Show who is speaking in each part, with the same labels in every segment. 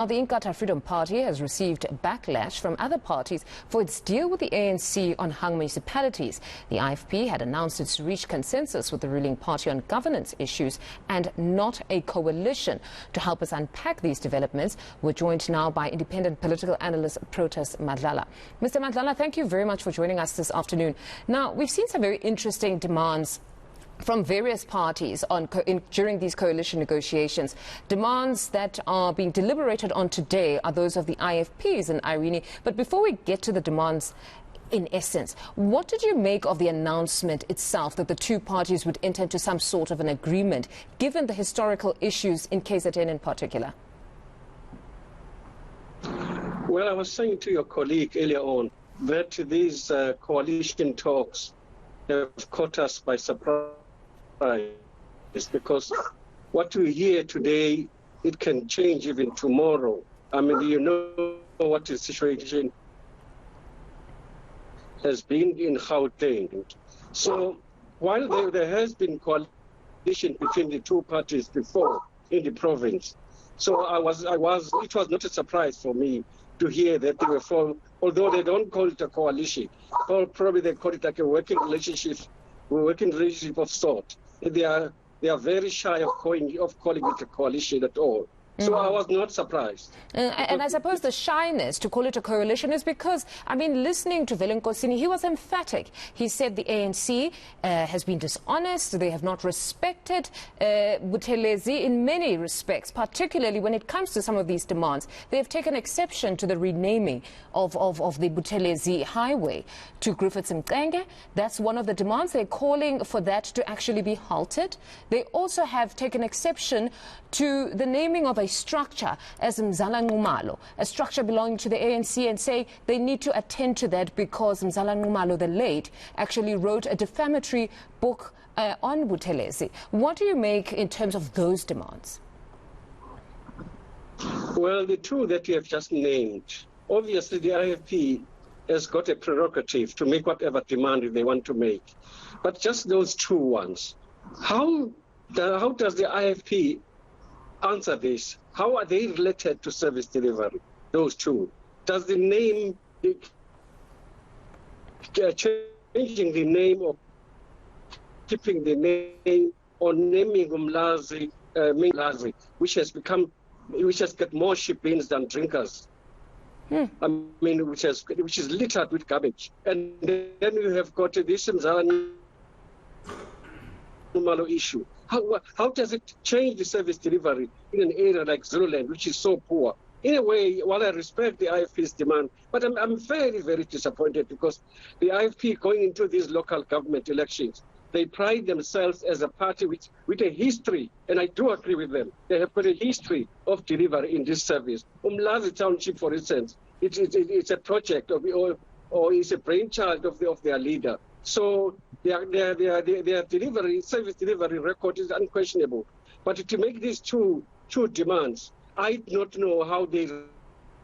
Speaker 1: Now, the Inkatha Freedom Party has received backlash from other parties for its deal with the ANC on hung municipalities. The IFP had announced it's reached consensus with the ruling party on governance issues and not a coalition. To help us unpack these developments, we're joined now by independent political analyst Protas Madlala. Mr. Madlala, thank you very much for joining us this afternoon. Now, we've seen some very interesting demands from various parties during these coalition negotiations. Demands that are being deliberated on today are those of the IFPs in Irene. But before we get to the demands, in essence, what did you make of the announcement itself that the two parties would enter into some sort of an agreement, given the historical issues in KZN in particular?
Speaker 2: Well, I was saying to your colleague earlier on that these coalition talks have caught us by surprise. Because what we hear today, it can change even tomorrow. I mean, you know what the situation has been in Gauteng. So while there has been coalition between the two parties before in the province, so it was not a surprise for me to hear that they were formed, although they don't call it a coalition, or probably they call it like a working relationship of sort. They are very shy of calling it a coalition at all. So I was not surprised.
Speaker 1: And I suppose the shyness to call it a coalition is because, I mean, listening to Nkosini, he was emphatic. He said the ANC has been dishonest, they have not respected Buthelezi in many respects, particularly when it comes to some of these demands. They have taken exception to the renaming of the Buthelezi highway to Griffiths Mcenge. That's one of the demands. They're calling for that to actually be halted. They also have taken exception to the naming of a structure as Mzala Nxumalo, a structure belonging to the ANC, and say they need to attend to that because Mzala Nxumalo, the late, actually wrote a defamatory book on Buthelezi. What do you make in terms of those demands?
Speaker 2: Well, the two that you have just named, obviously the IFP has got a prerogative to make whatever demand they want to make. But just those two ones, how does the IFP answer this? How are they related to service delivery, those two? Does the name, changing the name or keeping the name or naming Umlazi, which has got more ship-ins than drinkers? I mean, which is littered with garbage. And then you have got this Mzala Nxumalo issue. How does it change the service delivery in an area like Zululand, which is so poor? In a way, while I respect the IFP's demand, but I'm very, very disappointed because the IFP going into these local government elections, they pride themselves as a party with a history, and I do agree with them. They have got a history of delivery in this service. Umlazi Township, for instance, it's a project or it's a brainchild of their leader. So their delivery, service delivery record is unquestionable. But to make these two demands, I do not know how they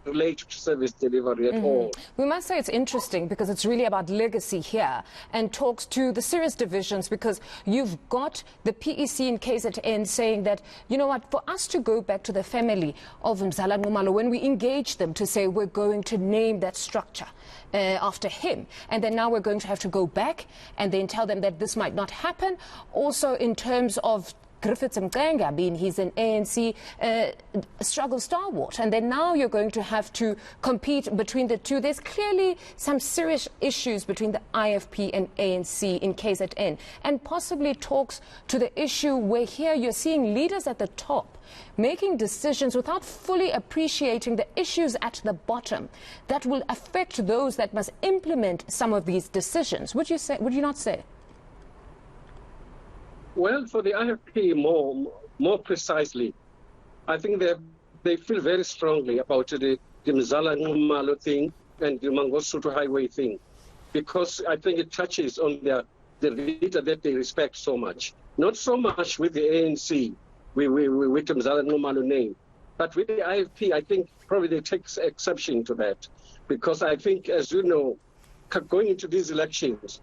Speaker 2: relate to service delivery at all.
Speaker 1: We must say it's interesting because it's really about legacy here and talks to the serious divisions, because you've got the PEC in KZN saying that, you know what, for us to go back to the family of Mzala Nxumalo, when we engage them to say we're going to name that structure after him, and then now we're going to have to go back and then tell them that this might not happen. Also in terms of Griffiths Mcenge, I mean, he's an ANC struggle stalwart, and then now you're going to have to compete between the two. There's clearly some serious issues between the IFP and ANC in KZN, and possibly talks to the issue where here you're seeing leaders at the top making decisions without fully appreciating the issues at the bottom that will affect those that must implement some of these decisions. Would you not say?
Speaker 2: Well, for the IFP more precisely, I think they feel very strongly about the Mzala Nxumalo thing and the Mangosuthu Highway thing, because I think it touches on the leader that they respect so much. Not so much with the ANC, with the Mzala Nxumalo name, but with the IFP, I think probably they take exception to that, because I think, as you know, going into these elections,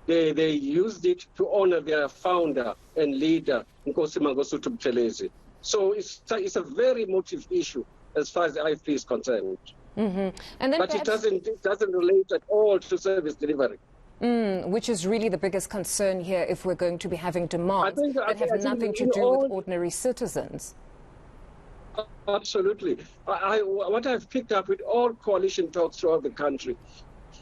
Speaker 2: they used it to honor their founder and leader, Nkosi Mangosuthu Buthelezi. So it's a very emotive issue. as far as the IFP is concerned.
Speaker 1: And then
Speaker 2: but it doesn't relate at all to service delivery.
Speaker 1: Which is really the biggest concern here if we're going to be having demands that have nothing to do with ordinary citizens.
Speaker 2: Absolutely. What I've picked up with all coalition talks throughout the country,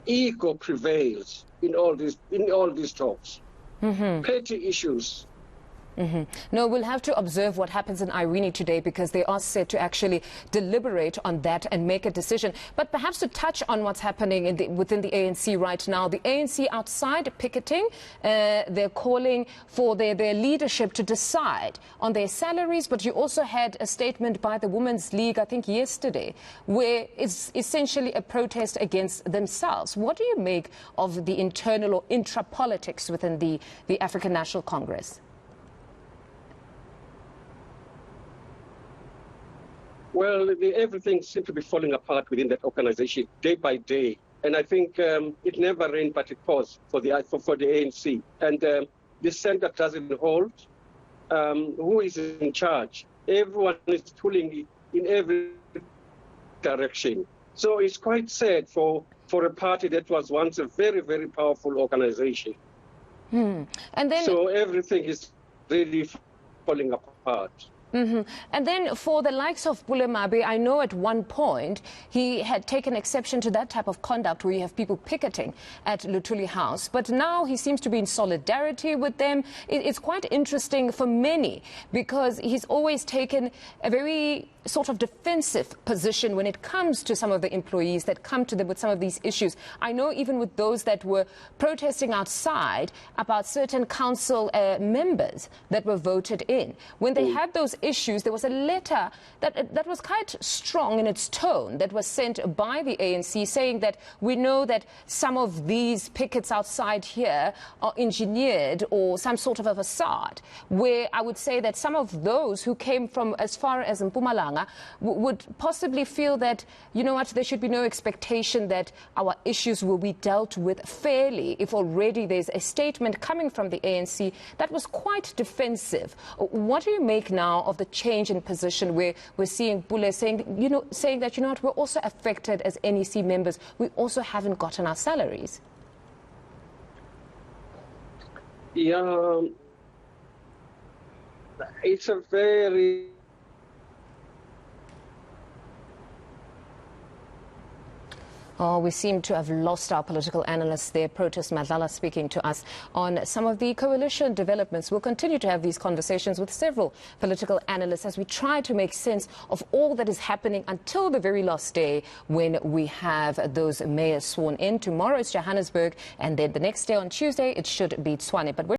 Speaker 2: ego prevails in all these talks. Petty issues.
Speaker 1: No, we'll have to observe what happens in Irene today, because they are set to actually deliberate on that and make a decision. But perhaps to touch on what's happening within the ANC right now, the ANC outside picketing, they're calling for their leadership to decide on their salaries. But you also had a statement by the Women's League, I think yesterday, where it's essentially a protest against themselves. What do you make of the internal or intra-politics within the African National Congress?
Speaker 2: Well, everything seems to be falling apart within that organization day by day. And I think it never rained, but it pours for the ANC. And the center doesn't hold. Who is in charge? Everyone is pulling in every direction. So it's quite sad for a party that was once a very, very powerful organization.
Speaker 1: And then,
Speaker 2: so everything is really falling apart.
Speaker 1: And then for the likes of Bulemabe, I know at one point he had taken exception to that type of conduct where you have people picketing at Luthuli House. But now he seems to be in solidarity with them. It's quite interesting for many, because he's always taken a very sort of defensive position when it comes to some of the employees that come to them with some of these issues. I know even with those that were protesting outside about certain council members that were voted in. When they had those issues, there was a letter that was quite strong in its tone that was sent by the ANC saying that we know that some of these pickets outside here are engineered or some sort of a facade, where I would say that some of those who came from as far as Mpumalanga would possibly feel that, you know what, there should be no expectation that our issues will be dealt with fairly if already there's a statement coming from the ANC that was quite defensive. What do you make now of the change in position where we're seeing Bule saying that, you know what, we're also affected as NEC members. We also haven't gotten our salaries.
Speaker 2: Yeah, it's a very...
Speaker 1: Oh, we seem to have lost our political analyst there, Protas Madlala, speaking to us on some of the coalition developments. We'll continue to have these conversations with several political analysts as we try to make sense of all that is happening until the very last day when we have those mayors sworn in. Tomorrow is Johannesburg, and then the next day on Tuesday it should be Tshwane. But we're